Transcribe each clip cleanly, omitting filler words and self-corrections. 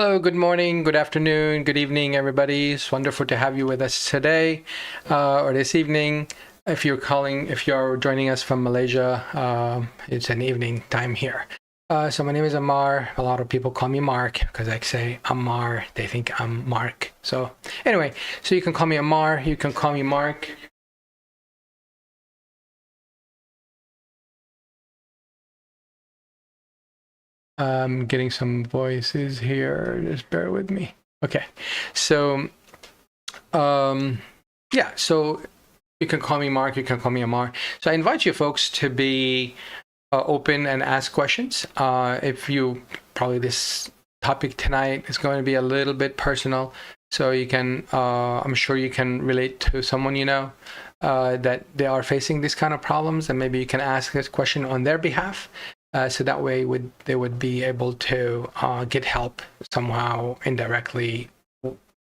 Hello, good morning, good afternoon, good evening, everybody. It's wonderful to have you with us today or this evening. If you're joining us from Malaysia, it's an evening time here. So my name is Amar. A lot of people call me Mark because I say Amar. They think I'm Mark. So anyway, so you can call me Amar. You can call me Mark. I'm getting some voices here. Just bear with me. Okay. So, yeah. So you can call me Mark. You can call me Amar. So I invite you folks to be open and ask questions. Probably this topic tonight is going to be a little bit personal. So you can, I'm sure you can relate to someone you know that they are facing these kind of problems, and maybe you can ask this question on their behalf. So that way they would be able to get help somehow indirectly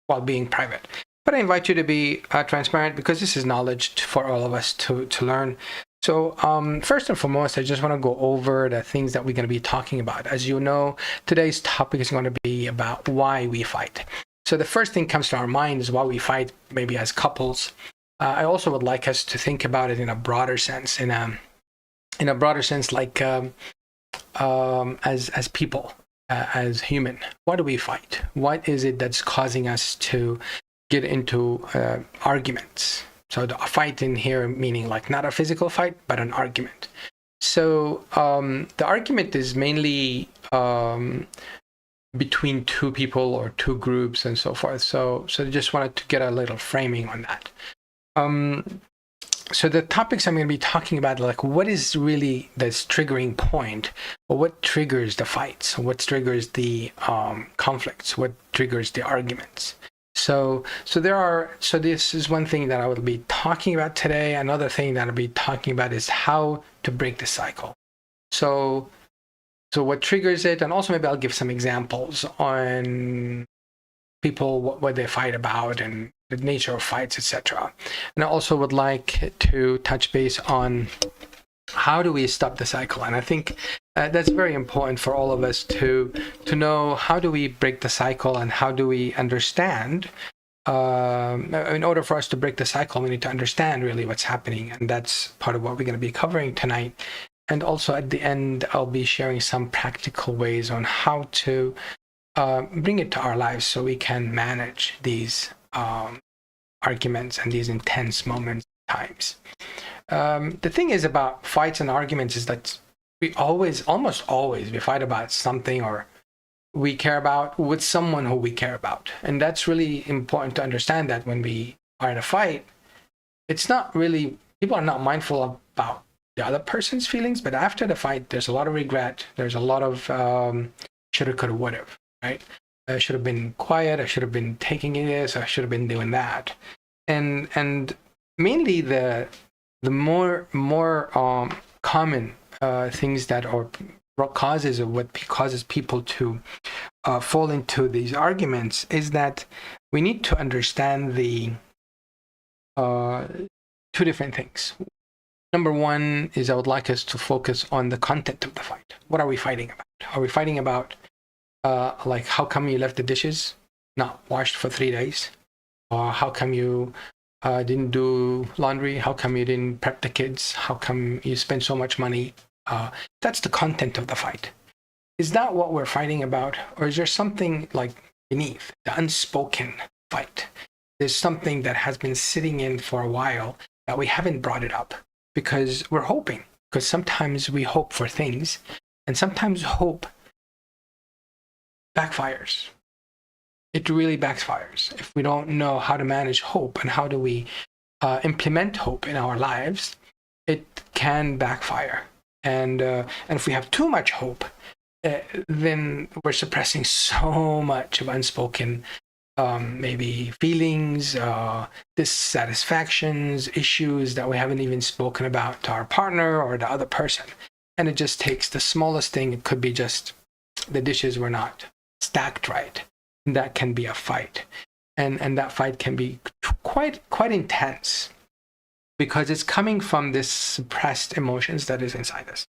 while being private. But I invite you to be transparent because this is knowledge for all of us to learn. So first and foremost, I just want to go over the things that we're going to be talking about. As you know, today's topic is going to be about why we fight. So the first thing comes to our mind is why we fight, maybe as couples. I also would like us to think about it in a broader sense, in a broader sense, like as people, as human. Why do we fight? What is it that's causing us to get into arguments? So the fight in here meaning like not a physical fight, but an argument. So the argument is mainly between two people or two groups and so forth. So I just wanted to get a little framing on that. So the topics I'm going to be talking about, like what is really this triggering point, or what triggers the fights, what triggers the conflicts, what triggers the arguments. So this is one thing that I will be talking about today. Another thing that I'll be talking about is how to break the cycle. So what triggers it, and also maybe I'll give some examples on people, what they fight about and the nature of fights, etc. And I also would like to touch base on how do we stop the cycle. And I think that's very important for all of us to know how do we break the cycle, and how do we understand. In order for us to break the cycle, we need to understand really what's happening. And that's part of what we're going to be covering tonight. And also at the end, I'll be sharing some practical ways on how to bring it to our lives so we can manage these arguments and these intense moments times. The thing is about fights and arguments is that almost always we fight about something or we care about with someone who we care about. And that's really important to understand, that when we are in a fight, it's not really, people are not mindful about the other person's feelings, but after the fight, there's a lot of regret. There's a lot of shoulda, coulda, woulda, right? I should have been quiet. I should have been taking this. I should have been doing that. And mainly the more common things that are causes of what causes people to fall into these arguments is that we need to understand the two different things. Number one is I would like us to focus on the content of the fight. What are we fighting about? Are we fighting about like how come you left the dishes not washed for 3 days? Or how come you didn't do laundry? How come you didn't prep the kids? How come you spent so much money? That's the content of the fight. Is that what we're fighting about? Or is there something like beneath, the unspoken fight? There's something that has been sitting in for a while that we haven't brought it up because we're hoping. Because sometimes we hope for things, and sometimes hope backfires. It really backfires if we don't know how to manage hope and how do we implement hope in our lives. It can backfire, and if we have too much hope, then we're suppressing so much of unspoken maybe feelings, dissatisfactions, issues that we haven't even spoken about to our partner or the other person. And it just takes the smallest thing. It could be just the dishes were not stacked right. That can be a fight, and that fight can be quite intense because it's coming from this suppressed emotions that is inside us.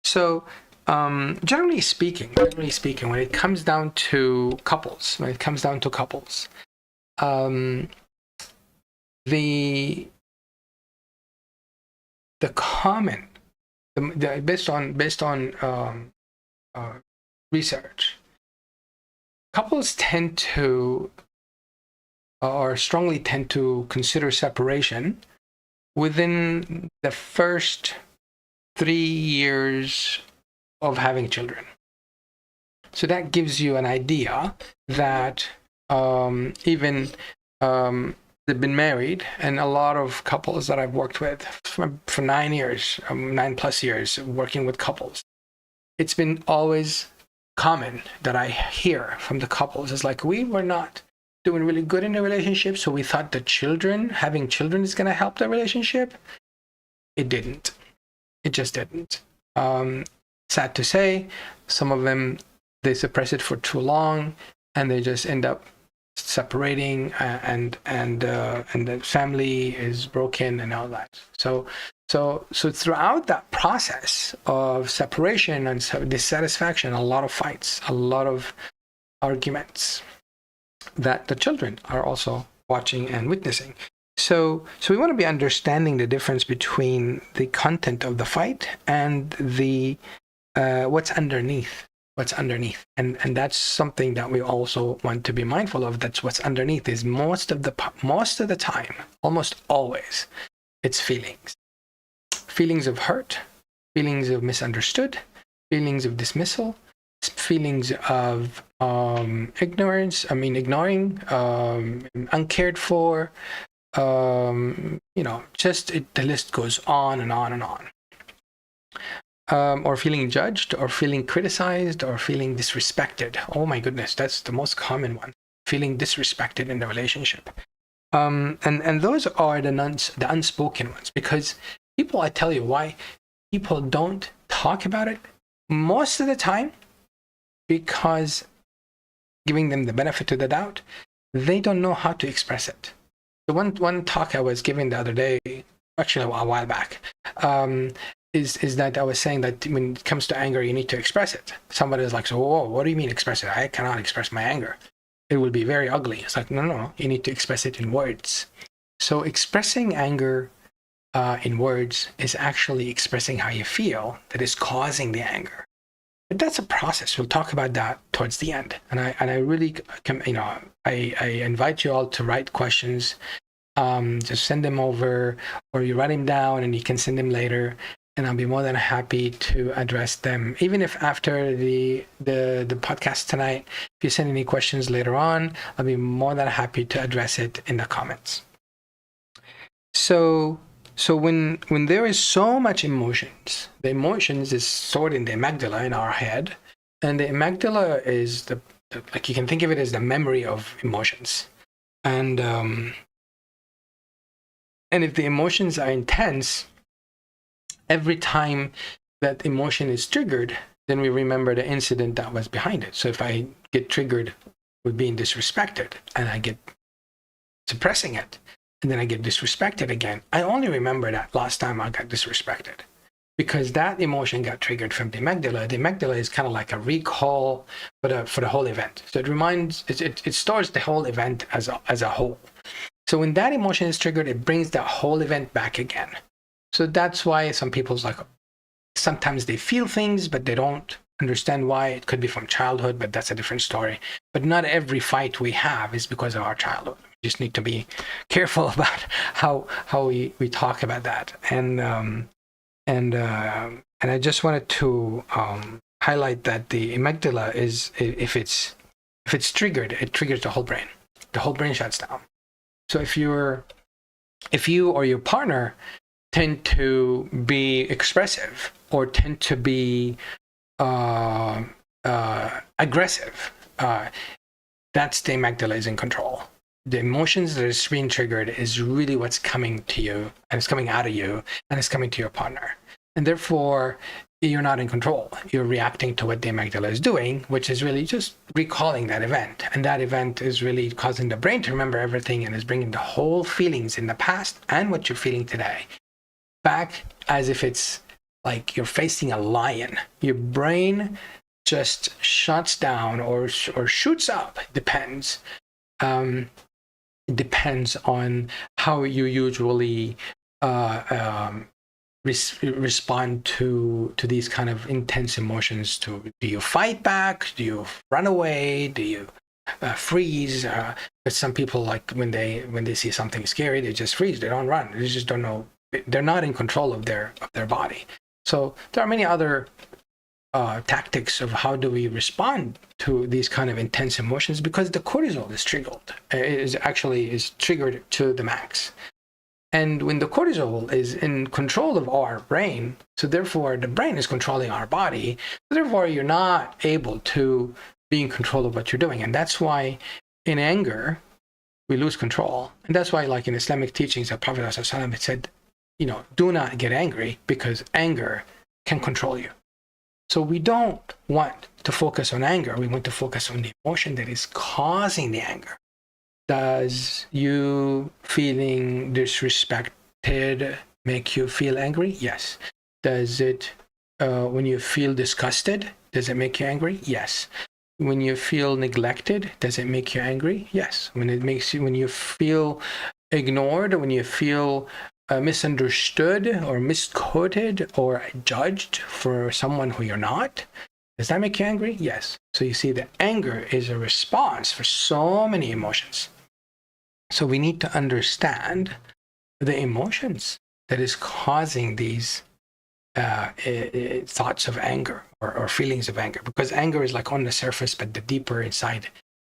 So Generally speaking, when it comes down to couples, um, the common, based on research, couples tend to, or strongly tend to, consider separation within the first 3 years of having children. So that gives you an idea that even they've been married, and a lot of couples that I've worked with for 9 years, 9+ years, working with couples, it's been always common that I hear from the couples is like, we were not doing really good in the relationship, so we thought that having children is going to help the relationship. It didn't. It just didn't. Sad to say, some of them, they suppress it for too long, and they just end up separating, and the family is broken and all that. So throughout that process of separation and dissatisfaction, a lot of fights, a lot of arguments that the children are also watching and witnessing. So we want to be understanding the difference between the content of the fight and the what's underneath. And that's something that we also want to be mindful of. That's what's underneath is most of the time, almost always, it's feelings of hurt, feelings of misunderstood, feelings of dismissal, feelings of ignorance, ignoring, uncared for, just the list goes on and on and on. Or feeling judged, or feeling criticized, or feeling disrespected. Oh my goodness, that's the most common one. Feeling disrespected in the relationship. And those are the unspoken ones, because people, I tell you why people don't talk about it most of the time, because giving them the benefit of the doubt, they don't know how to express it. The one talk I was giving the other day, actually a while back, is that I was saying that when it comes to anger, you need to express it. Somebody is like, so whoa, what do you mean express it? I cannot express my anger. It will be very ugly. It's like, no, you need to express it in words. So expressing anger in words is actually expressing how you feel that is causing the anger. But that's a process. We'll talk about that towards the end. And I really, I invite you all to write questions. Just send them over, or you write them down and you can send them later. And I'll be more than happy to address them. Even if after the podcast tonight, if you send any questions later on, I'll be more than happy to address it in the comments. So when there is so much emotions, the emotions is stored in the amygdala in our head, and the amygdala is like, you can think of it as the memory of emotions. And if the emotions are intense, every time that emotion is triggered, then we remember the incident that was behind it. So if I get triggered with being disrespected, and I get suppressing it, and then I get disrespected again, I only remember that last time I got disrespected, because that emotion got triggered from the amygdala. The amygdala is kind of like a recall for the whole event. So it stores the whole event as a whole. So when that emotion is triggered, it brings that whole event back again. So that's why some people's like, sometimes they feel things, but they don't understand why. It could be from childhood, but that's a different story. But not every fight we have is because of our childhood. We just need to be careful about how we talk about that. And I just wanted to highlight that the amygdala is, if it's triggered, it triggers the whole brain. The whole brain shuts down. So if you or your partner tend to be expressive, or tend to be aggressive, that's the amygdala is in control. The emotions that is being triggered is really what's coming to you, and it's coming out of you, and it's coming to your partner. And therefore, you're not in control. You're reacting to what the amygdala is doing, which is really just recalling that event. And that event is really causing the brain to remember everything, and is bringing the whole feelings in the past and what you're feeling today back as if it's like you're facing a lion. Your brain just shuts down or shoots up. Depends. It depends on how you usually respond to these kind of intense emotions. Do you fight back? Do you run away? Do you freeze? But some people, like when they see something scary, they just freeze. They don't run. They just don't know. They're not in control of their body. So there are many other tactics of how do we respond to these kind of intense emotions, because the cortisol is triggered to the max. And when the cortisol is in control of our brain, so therefore the brain is controlling our body, so therefore you're not able to be in control of what you're doing. And that's why in anger, we lose control. And that's why, like in Islamic teachings, the Prophet ﷺ had said, do not get angry, because anger can control you. So we don't want to focus on anger. We want to focus on the emotion that is causing the anger. Does you feeling disrespected make you feel angry? Yes. Does it, when you feel disgusted, does it make you angry? Yes. When you feel neglected, does it make you angry? Yes. When you feel ignored, when you feel misunderstood or misquoted or judged for someone who you're not, does that make you angry? Yes. So you see that anger is a response for so many emotions. So we need to understand the emotions that is causing these thoughts of anger or feelings of anger, because anger is like on the surface, but the deeper inside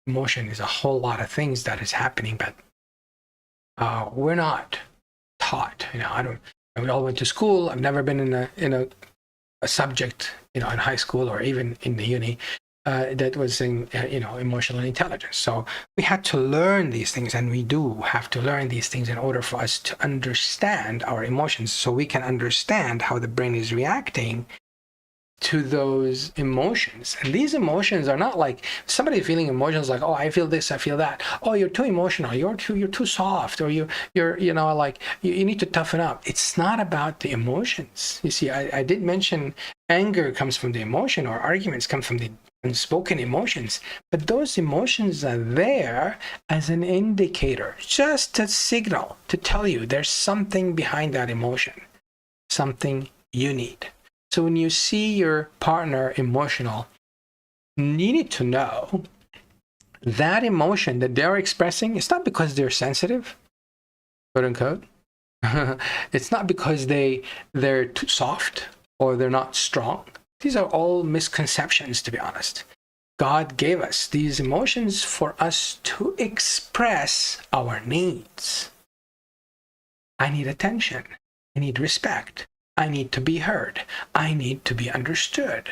emotion is a whole lot of things that is happening, but we're not taught. We all went to school. I've never been in a subject, in high school or even in the uni, that was in, emotional intelligence. So we had to learn these things, and we do have to learn these things in order for us to understand our emotions, so we can understand how the brain is reacting to those emotions. And these emotions are not like somebody feeling emotions like, oh, I feel this, I feel that. Oh, you're too emotional. You're too soft, or you're like you need to toughen up. It's not about the emotions. You see, I did mention anger comes from the emotion, or arguments come from the unspoken emotions, but those emotions are there as an indicator, just a signal to tell you there's something behind that emotion, something you need. So when you see your partner emotional, you need to know that emotion that they're expressing, it's not because they're sensitive, quote unquote. It's not because they're too soft or they're not strong. These are all misconceptions, to be honest. God gave us these emotions for us to express our needs. I need attention. I need respect. I need to be heard. I need to be understood.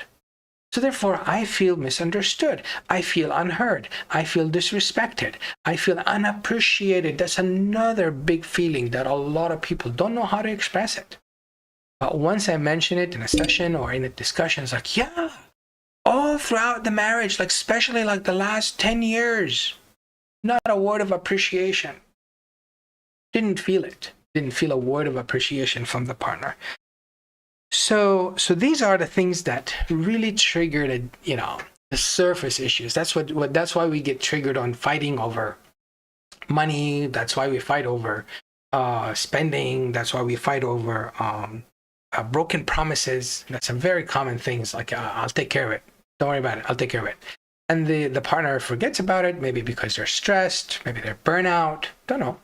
So therefore, I feel misunderstood. I feel unheard. I feel disrespected. I feel unappreciated. That's another big feeling that a lot of people don't know how to express it. But once I mention it in a session or in a discussion, it's like, yeah, all throughout the marriage, like especially like the last 10 years, not a word of appreciation. Didn't feel it. Didn't feel a word of appreciation from the partner. So these are the things that really trigger the surface issues. That's why we get triggered on fighting over money. That's why we fight over spending. That's why we fight over broken promises. That's a very common thing. It's like, I'll take care of it. Don't worry about it. I'll take care of it. And the partner forgets about it, maybe because they're stressed, maybe they're burnout. Don't know.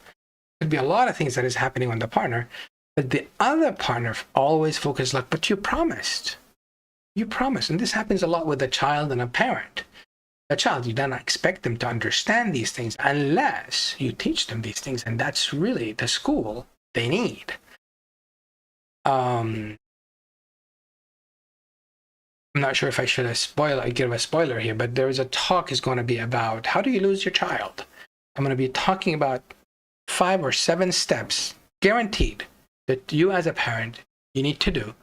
Could be a lot of things that is happening on the partner. But the other partner always focuses like, but you promised. You promised. And this happens a lot with a child and a parent. A child, you don't expect them to understand these things unless you teach them these things. And that's really the school they need. I'm not sure if I should give a spoiler here, but there is a talk is going to be about how do you lose your child. I'm going to be talking about 5 or 7 steps, guaranteed, that you as a parent, you need to do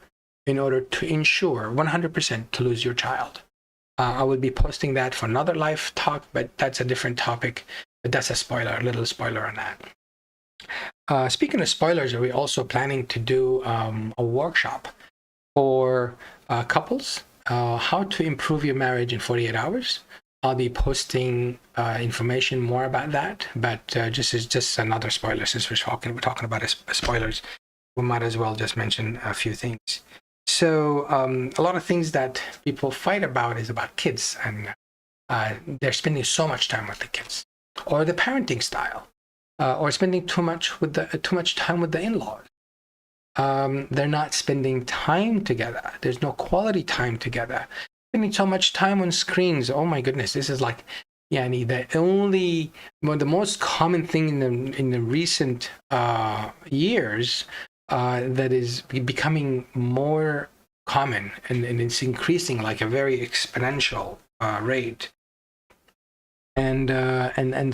in order to ensure 100% to lose your child. I will be posting that for another live talk, but that's a different topic. But that's a little spoiler on that. Speaking of spoilers, are we also planning to do a workshop For couples, how to improve your marriage in 48 hours. I'll be posting information more about that, but just another spoiler. Since we're talking about spoilers, we might as well just mention a few things. So a lot of things that people fight about is about kids, and they're spending so much time with the kids, or the parenting style, or spending too much time with the in-laws. They're not spending time together. There's no quality time together. Spending so much time on screens. Oh my goodness, this is like, the most common thing in the recent years that is becoming more common, and it's increasing like a very exponential rate. And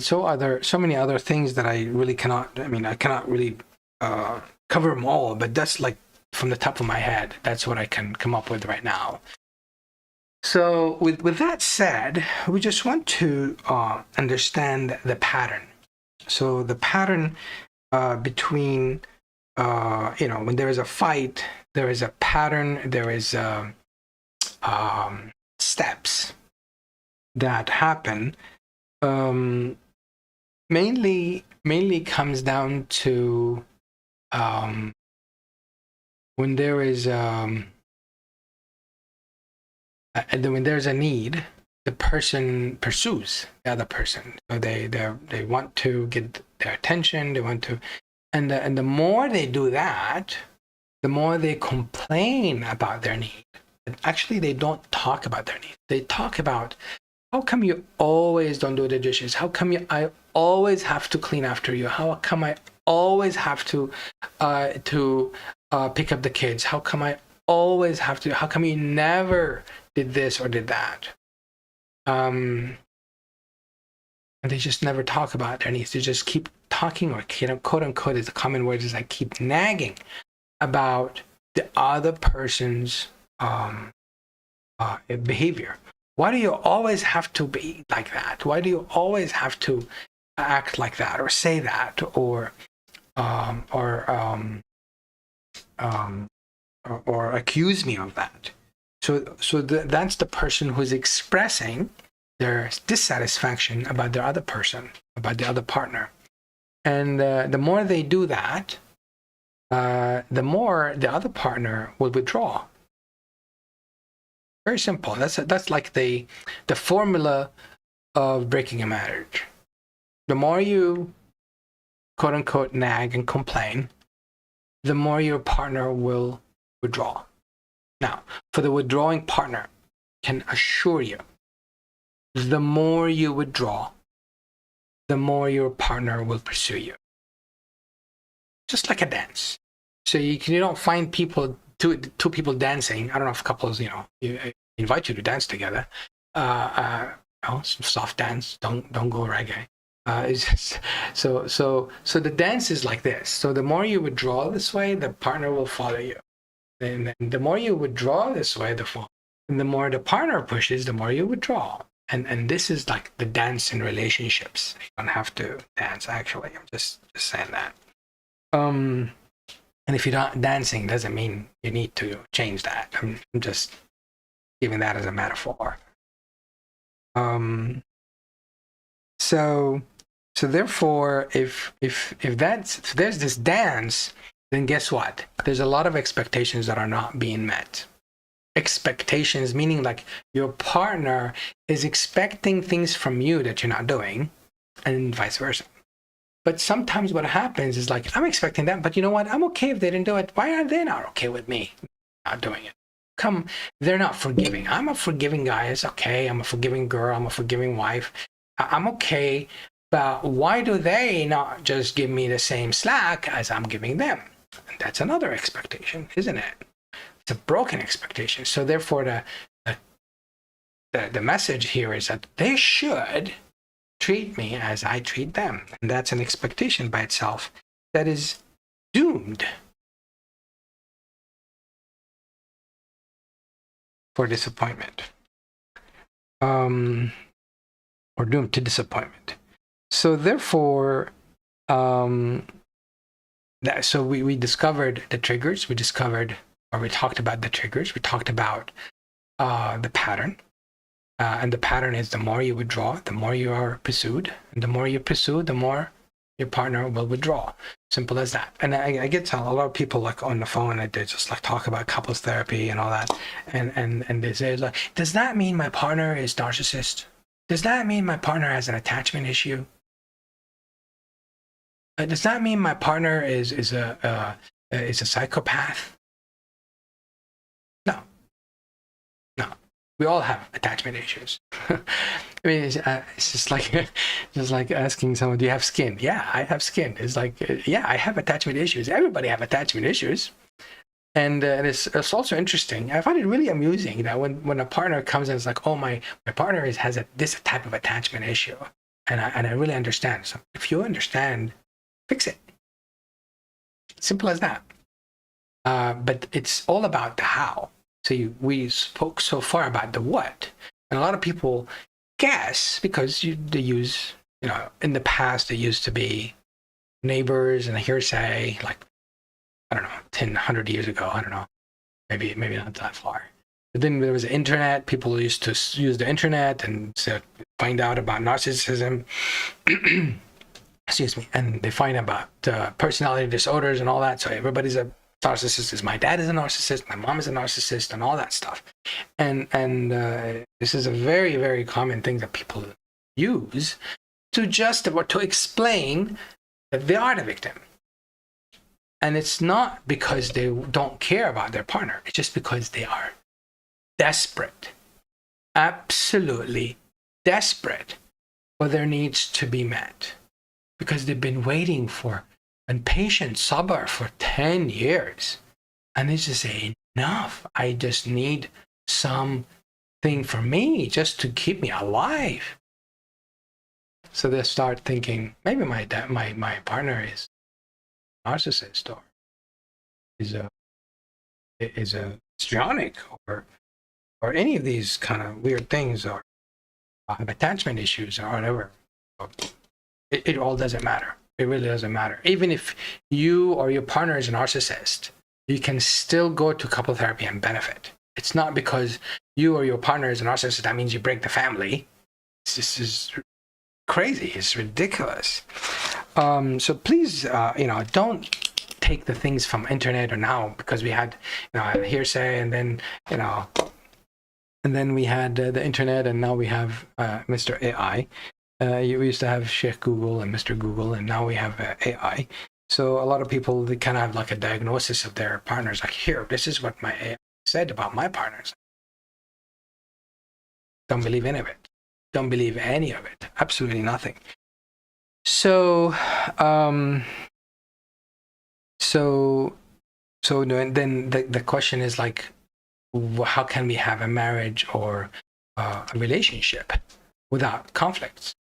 so are there so many other things that I really cannot. I mean, I cannot really cover them all, but that's like from the top of my head. That's what I can come up with right now. So with that said, we just want to understand the pattern. So the pattern between when there is a fight, there is a pattern, there is steps that happen. Mainly comes down to when there is when there's a need, the person pursues the other person. So they want to get their attention. They want to, and the more they do that, the more they complain about their need. And actually, they don't talk about their need. They talk about, how come you always don't do the dishes? How come I always have to clean after you? How come I always have to pick up the kids? How come I always have to? How come you never did this or did that? And they just never talk about their needs. They just keep talking, or quote unquote, is a common word, is like keep nagging about the other person's behavior. Why do you always have to be like that? Why do you always have to act like that, or say that, or accuse me of that? So that's the person who's expressing their dissatisfaction about their other person, about the other partner. And the more they do that, the more the other partner will withdraw. Very simple. That's like the formula of breaking a marriage. The more you, quote unquote, nag and complain, the more your partner will withdraw. Now, for the withdrawing partner, can assure you, the more you withdraw, the more your partner will pursue you. Just like a dance. So you don't find two people dancing. I don't know if couples, invite you to dance together. Some soft dance. Don't go reggae. It's just, so the dance is like this. So the more you withdraw this way, the partner will follow you. And the more you withdraw this way, and the more the partner pushes, the more you withdraw. And this is like the dance in relationships. You don't have to dance, actually. I'm just saying that. And if you're not dancing, doesn't mean you need to change that. I'm just giving that as a metaphor. So therefore, if there's this dance, then guess what? There's a lot of expectations that are not being met. Expectations meaning like your partner is expecting things from you that you're not doing, and vice versa. But sometimes what happens is like, I'm expecting that, but you know what? I'm okay if they didn't do it. Why are they not okay with me not doing it? They're not forgiving. I'm a forgiving guy. It's okay. I'm a forgiving girl. I'm a forgiving wife. I'm okay. But why do they not just give me the same slack as I'm giving them? And that's another expectation, isn't it? It's a broken expectation. So therefore, the message here is that they should treat me as I treat them. And that's an expectation by itself that is doomed for disappointment, or doomed to disappointment. So therefore, so we discovered the triggers. We discovered or we talked about the triggers. We talked about the pattern. And the pattern is the more you withdraw, the more you are pursued. And the more you pursue, the more your partner will withdraw. Simple as that. And I get a lot of people like on the phone and they just like talk about couples therapy and all that. And they say like, does that mean my partner is narcissist? Does that mean my partner has an attachment issue? Does that mean my partner is a psychopath? No. We all have attachment issues. I mean, it's just like asking someone, do you have skin? Yeah, I have skin. It's like, yeah, I have attachment issues. Everybody have attachment issues. And it's also interesting. I find it really amusing that when a partner comes and is like, oh, my partner has this type of attachment issue. And I really understand. So if you understand, fix it. Simple as that. But it's all about the how. So we spoke so far about the what, and a lot of people guess because they use, in the past, they used to be neighbors and a hearsay, like, I don't know, 10, 100 years ago, I don't know, maybe not that far. But then there was the internet. People used to use the internet and find out about narcissism. Excuse me. And they find about personality disorders and all that. So everybody's a narcissist. My dad is a narcissist, my mom is a narcissist, and all that stuff. And this is a very, very common thing that people use to explain that they are the victim. And it's not because they don't care about their partner. It's just because they are desperate, absolutely desperate for their needs to be met. Because they've been waiting for and patient sabr for 10 years. And they just say, enough. I just need something for me just to keep me alive. So they start thinking, maybe my partner is a narcissist or is a histrionic or any of these kind of weird things, or have attachment issues or whatever. It all doesn't matter. It really doesn't matter. Even if you or your partner is a narcissist, you can still go to couple therapy and benefit. It's not because you or your partner is a narcissist that means you break the family. This is crazy. It's ridiculous. So please, don't take the things from internet or now, because we had, hearsay, and then, and then we had the internet, and now we have Mr. AI. We used to have Sheikh Google and Mr. Google, and now we have AI. So a lot of people, they kind of have like a diagnosis of their partners. Like, here, this is what my AI said about my partners. Don't believe any of it. Don't believe any of it. Absolutely nothing. So, then the question is like, how can we have a marriage or a relationship without conflicts?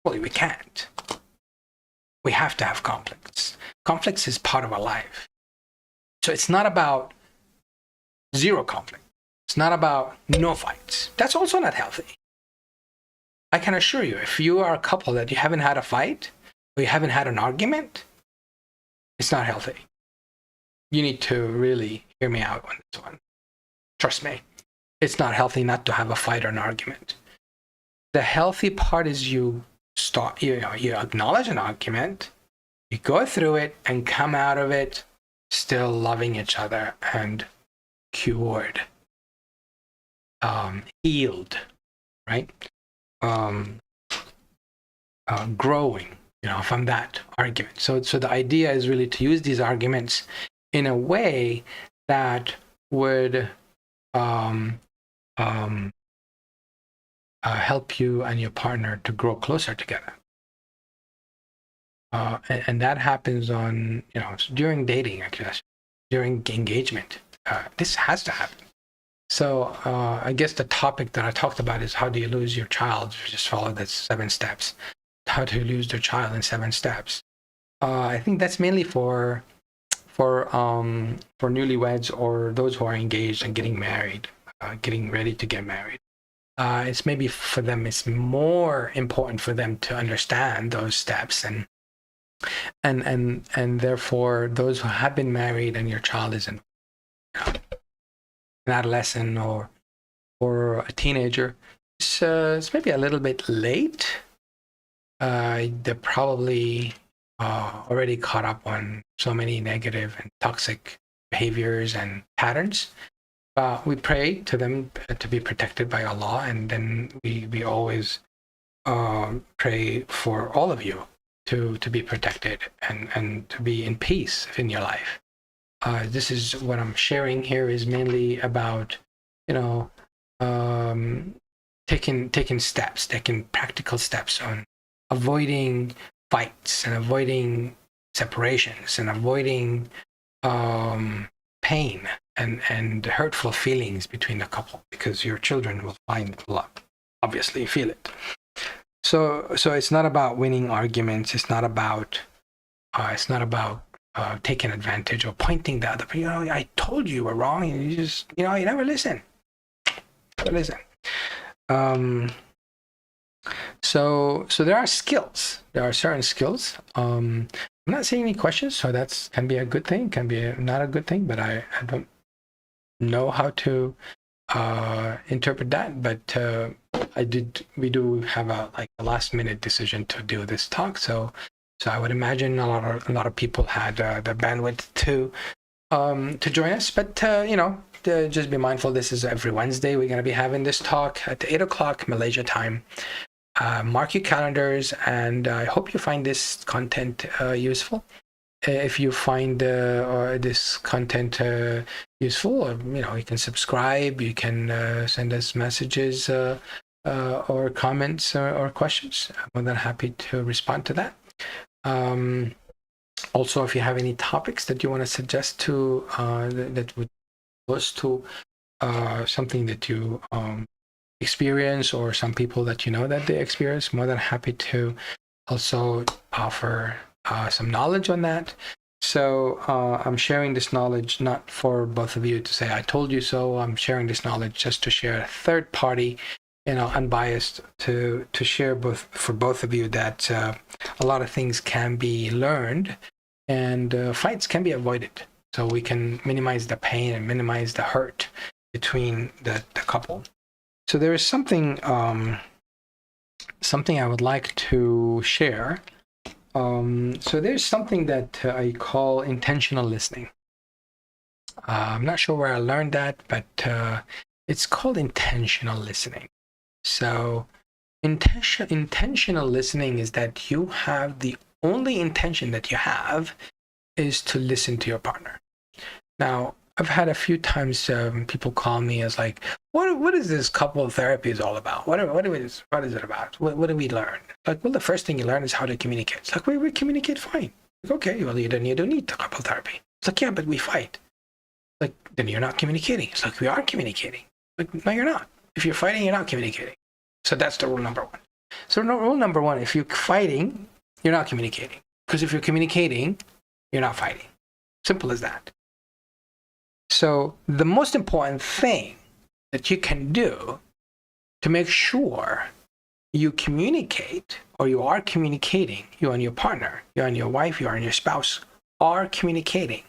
Well, we can't. We have to have conflicts. Conflicts is part of our life. So it's not about zero conflict. It's not about no fights. That's also not healthy. I can assure you, if you are a couple that you haven't had a fight or you haven't had an argument, it's not healthy. You need to really hear me out on this one. Trust me. It's not healthy not to have a fight or an argument. The healthy part is you acknowledge an argument, you go through it and come out of it still loving each other and cured, healed, right? Growing, from that argument. So the idea is really to use these arguments in a way that would help you and your partner to grow closer together. And that happens during dating, actually, during engagement. This has to happen. So I guess the topic that I talked about is how do you lose your child? Just follow the 7 steps. How to lose their child in 7 steps. I think that's mainly for newlyweds or those who are engaged and getting married, getting ready to get married. It's maybe for them, it's more important for them to understand those steps, and therefore those who have been married and your child isn't, an adolescent or a teenager, it's maybe a little bit late. They're probably already caught up on so many negative and toxic behaviors and patterns. We pray to them to be protected by Allah, and then we always pray for all of you to be protected and to be in peace in your life. This is what I'm sharing here is mainly about, taking steps, taking practical steps on avoiding fights and avoiding separations and avoiding pain and hurtful feelings between the couple, because your children will find love, obviously feel it. So it's not about winning arguments. It's not about taking advantage or pointing the other. I told you were wrong, and you just you never listen. So there are skills. There are certain skills. I'm not seeing any questions, so that can be a good thing, can be not a good thing, but I don't know how to interpret that. But we do have a last minute decision to do this talk. So I would imagine a lot of people had the bandwidth to join us. But just be mindful. This is every Wednesday. We're going to be having this talk at 8:00 Malaysia time. Mark your calendars, and I hope you find this content useful. If you find this content useful, you can subscribe. You can send us messages or comments or questions. I'm more than happy to respond to that. Also, if you have any topics that you want to suggest to that would close to something that you experience, or some people that that they experience, more than happy to also offer some knowledge on that. So I'm sharing this knowledge not for both of you to say I told you so. I'm sharing this knowledge just to share a third party, unbiased, to share for both of you that a lot of things can be learned, and fights can be avoided, so we can minimize the pain and minimize the hurt between the couple. So there is something I would like to share. So there's something that I call intentional listening. I'm not sure where I learned that, but it's called intentional listening. So intentional listening is that you have the only intention that you have is to listen to your partner. Now, I've had a few times people call me as like, what is this couple therapy is all about? What is it about? What do we learn? Like, well, the first thing you learn is how to communicate. It's like, we communicate fine. Like, okay, well, you don't need the couple therapy. It's like, yeah, but we fight. Like, then you're not communicating. It's like, we are communicating. Like, no, you're not. If you're fighting, you're not communicating. So that's the rule number one. So rule number one, if you're fighting, you're not communicating. Because if you're communicating, you're not fighting. Simple as that. So the most important thing that you can do to make sure you communicate, or you are communicating, you and your partner, you and your wife, you and your spouse are communicating.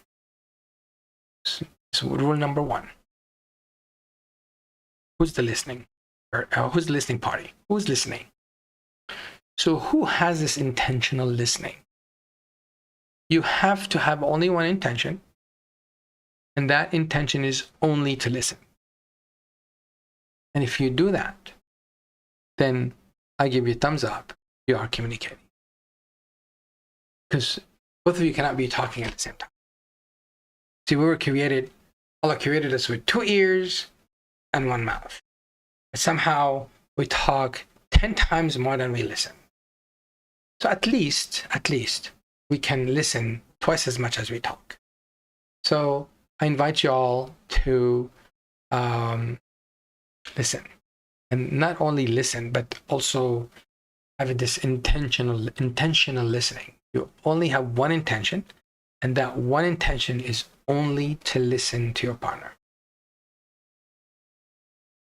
So rule number one. Who's the listening? Or who's the listening party? Who's listening? So who has this intentional listening? You have to have only one intention, and that intention is only to listen. And if you do that, then I give you a thumbs up. You are communicating. Because both of you cannot be talking at the same time. See, Allah created us with 2 ears and 1 mouth. But somehow we talk 10 times more than we listen. So at least we can listen twice as much as we talk. So I invite you all to listen, and not only listen, but also have this intentional listening. You only have one intention, and that one intention is only to listen to your partner.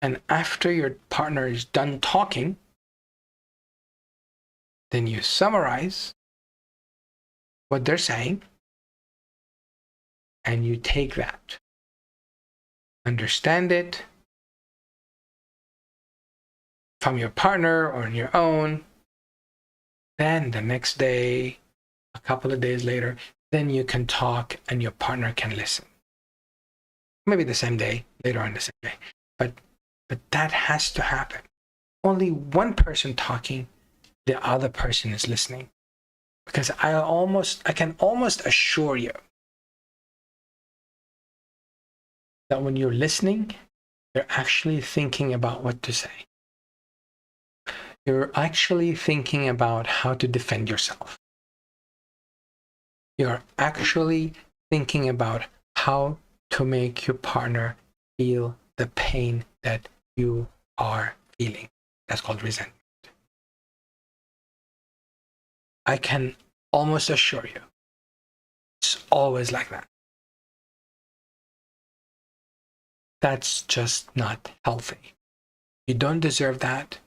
And after your partner is done talking, then you summarize what they're saying, and you take that understand it from your partner or on your own. Then the next day, a couple of days later, then you can talk and your partner can listen. Maybe the same day, later on the same day. But that has to happen. Only one person talking, the other person is listening. Because I can almost assure you that when you're listening, you're actually thinking about what to say. You're actually thinking about how to defend yourself. You're actually thinking about how to make your partner feel the pain that you are feeling. That's called resentment. I can almost assure you, it's always like that. That's just not healthy. You don't deserve that.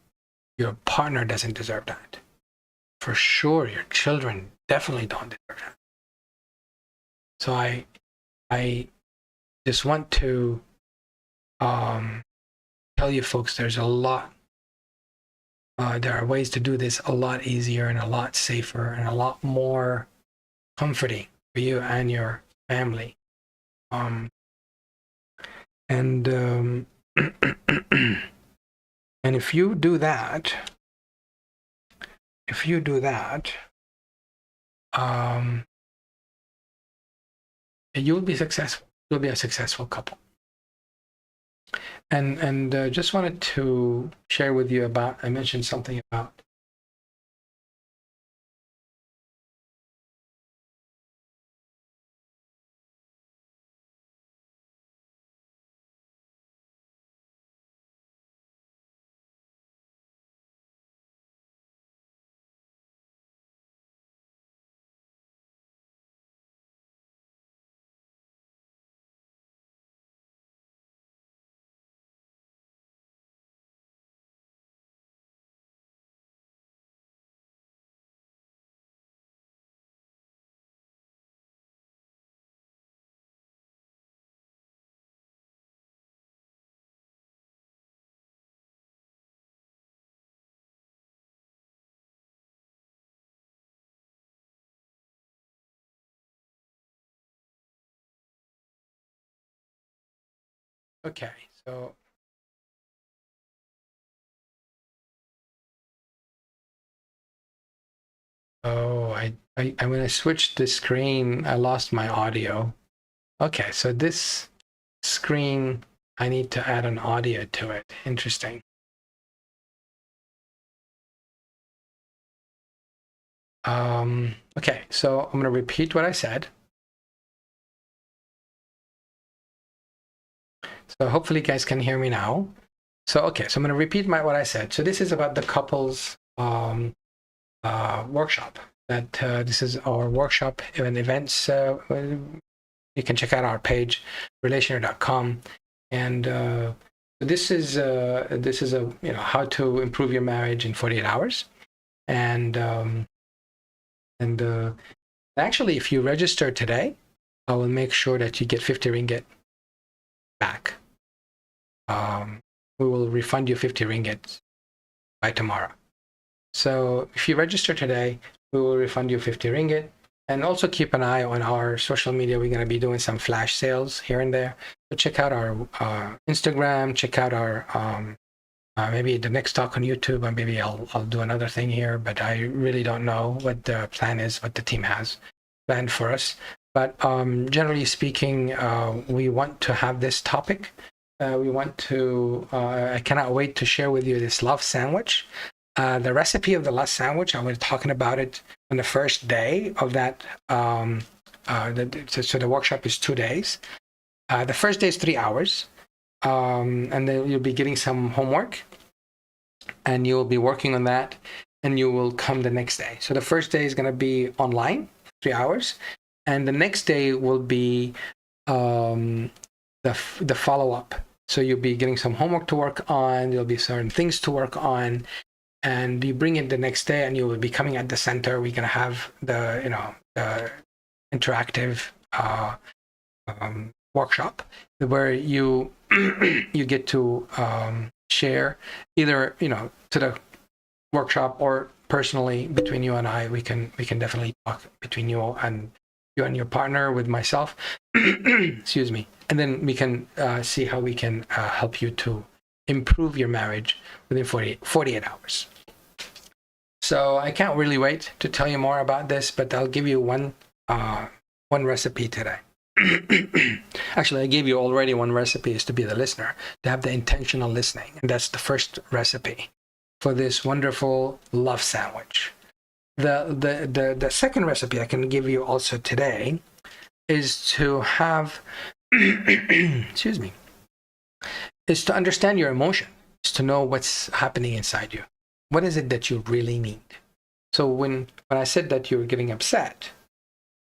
Your partner doesn't deserve that. For sure, your children definitely don't deserve that. So I just want to tell you folks, there's a lot. There are ways to do this a lot easier and a lot safer and a lot more comforting for you and your family. And if you do that, you'll be successful. You'll be a successful couple. And just wanted to share with you about, I mentioned something about okay, so when I switched the screen, I lost my audio. Okay, so this screen, I need to add an audio to it. Interesting. Okay, so I'm going to repeat what I said. So hopefully you guys can hear me now. So, okay, so I'm going to repeat what I said. So this is about the couples workshop. This is our workshop and events. You can check out our page, relationary.com. And this is a how to improve your marriage in 48 hours. And actually, if you register today, I will make sure that you get 50 ringgit back. We will refund you 50 ringgit by tomorrow. So if you register today, we will refund you 50 ringgit. And also keep an eye on our social media. We're going to be doing some flash sales here and there. So check out our Instagram, check out our maybe the next talk on YouTube, and maybe I'll do another thing here, but I really don't know what the plan is, what the team has planned for us. But generally speaking, we want to have this topic. We want to, I cannot wait to share with you this love sandwich. The recipe of the love sandwich, I was talking about it on the first day of that. So the workshop is 2 days. The first day is 3 hours. And then you'll be getting some homework and you'll be working on that and you will come the next day. So the first day is going to be online, 3 hours. And the next day will be the follow-up. So you'll be getting some homework to work on. There'll be certain things to work on. And you bring it the next day and you will be coming at the center. We're going to have the interactive workshop where you you get to share either, to the workshop or personally between you and I. We can definitely talk between you and your partner with myself. Excuse me. And then we can see how we can help you to improve your marriage within 48 hours. So I can't really wait to tell you more about this, but I'll give you one recipe today. Actually, I gave you already one recipe, is to be the listener, to have the intentional listening. And that's the first recipe for this wonderful love sandwich. The second recipe I can give you also today is to have, excuse me, is to understand your emotion, is to know what's happening inside you. What is it that you really need? So when I said that you're getting upset,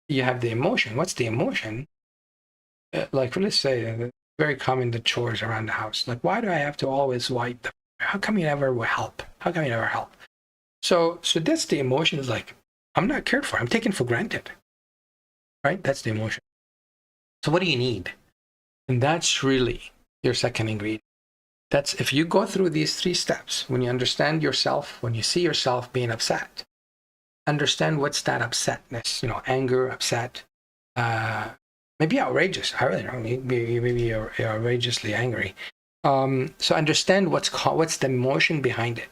you have the emotion. What's the emotion? Like, let's say, very common, the chores around the house. Like, why do I have to always wipe them? How come you never will help? How come you never help? So that's the emotion. Is like, I'm not cared for. I'm taken for granted. Right? That's the emotion. So what do you need? And that's really your second ingredient. That's if you go through these 3 steps, when you understand yourself, when you see yourself being upset, understand what's that upsetness, anger, upset, maybe outrageous. I really don't know. Maybe you're outrageously angry. So understand what's the emotion behind it.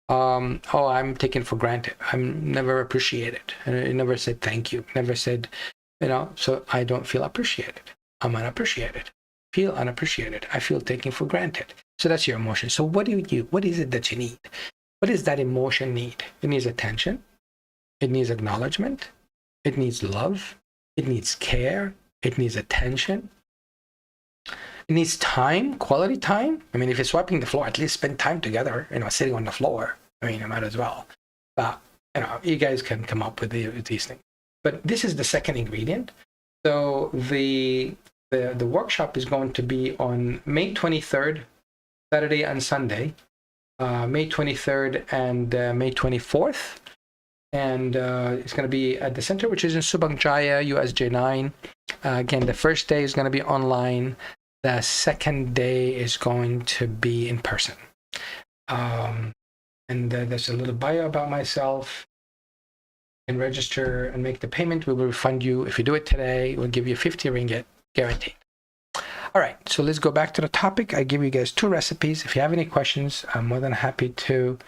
I'm taken for granted. I'm never appreciated. I never said thank you. Never said, so I don't feel appreciated. I'm unappreciated. Feel unappreciated. I feel taken for granted. So that's your emotion. So what is it that you need? What does that emotion need? It needs attention. It needs acknowledgement. It needs love. It needs care. It needs attention. It needs time, quality time. I mean, if you're swiping the floor, at least spend time together, sitting on the floor. I mean, I might as well. But, you guys can come up with these things. But this is the second ingredient. So the workshop is going to be on May 23rd, Saturday and Sunday, May 23rd and May 24th. And it's going to be at the center, which is in Subang Jaya, USJ9. Again, the first day is going to be online. The second day is going to be in person. And there's a little bio about myself. You can register and make the payment. We will refund you. If you do it today, we'll give you 50 ringgit guaranteed. All right, so let's go back to the topic. I give you guys 2 recipes. If you have any questions, I'm more than happy to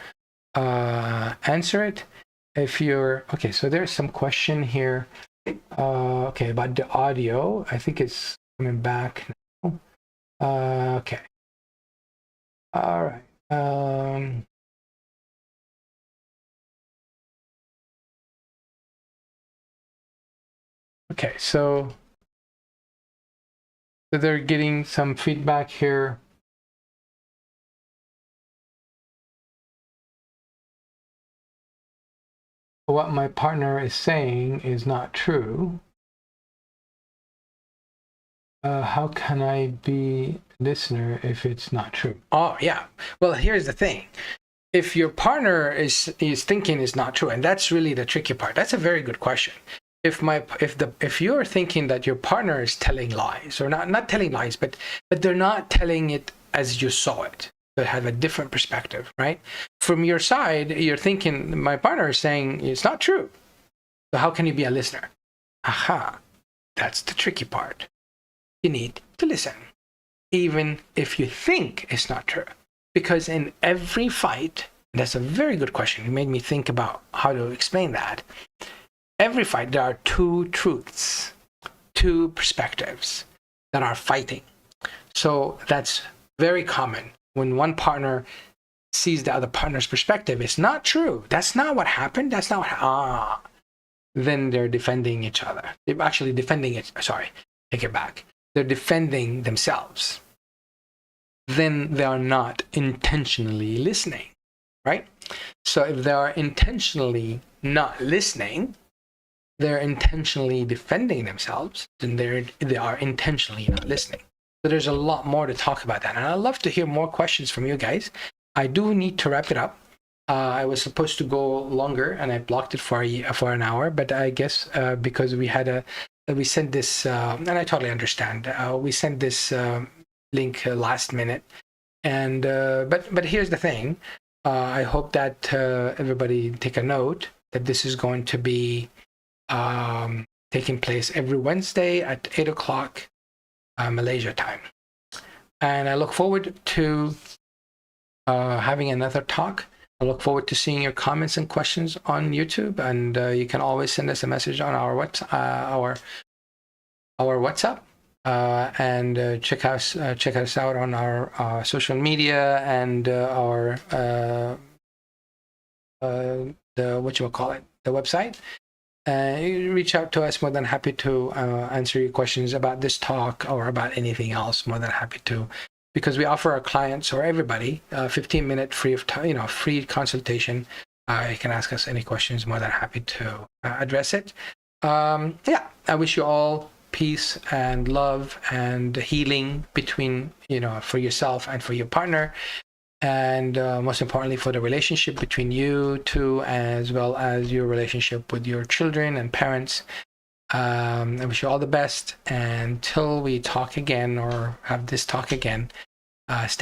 answer it. Okay, so there's some question here. Okay, about the audio. I think it's coming back now. Okay. All right. Okay, so they're getting some feedback here. What my partner is saying is not true. How can I be a listener if it's not true? Oh, yeah. Well, here's the thing. If your partner is thinking is not true, and that's really the tricky part. That's a very good question. If you're thinking that your partner is telling lies, or not telling lies, but they're not telling it as you saw it, but have a different perspective, right? From your side, you're thinking my partner is saying it's not true. So how can you be a listener? Aha, that's the tricky part. You need to listen, even if you think it's not true. Because in every fight, that's a very good question. You made me think about how to explain that. Every fight, there are 2 truths, 2 perspectives that are fighting. So that's very common. When one partner sees the other partner's perspective, it's not true. That's not what happened. That's not what then they're defending each other. They're actually defending it. Sorry, take it back. They're defending themselves. Then they are not intentionally listening, right? So if they are intentionally not listening, they're intentionally defending themselves, then they are intentionally not listening. So there's a lot more to talk about that. And I'd love to hear more questions from you guys. I do need to wrap it up. I was supposed to go longer, and I blocked it for an hour. But I guess because we sent this, and I totally understand. We sent this link last minute. And but here's the thing. I hope that everybody take a note that this is going to be taking place every Wednesday at 8 o'clock Malaysia time. And I look forward to having another talk. I look forward to seeing your comments and questions on YouTube. And you can always send us a message on our WhatsApp. And check us out on our social media and our the website. You reach out to us. More than happy to answer your questions about this talk or about anything else. More than happy to, because we offer our clients or everybody 15-minute free consultation. You can ask us any questions. More than happy to address it. I wish you all peace and love and healing between, for yourself and for your partner, and most importantly for the relationship between you two, as well as your relationship with your children and parents. I wish you all the best, and until we talk again or have this talk again, stay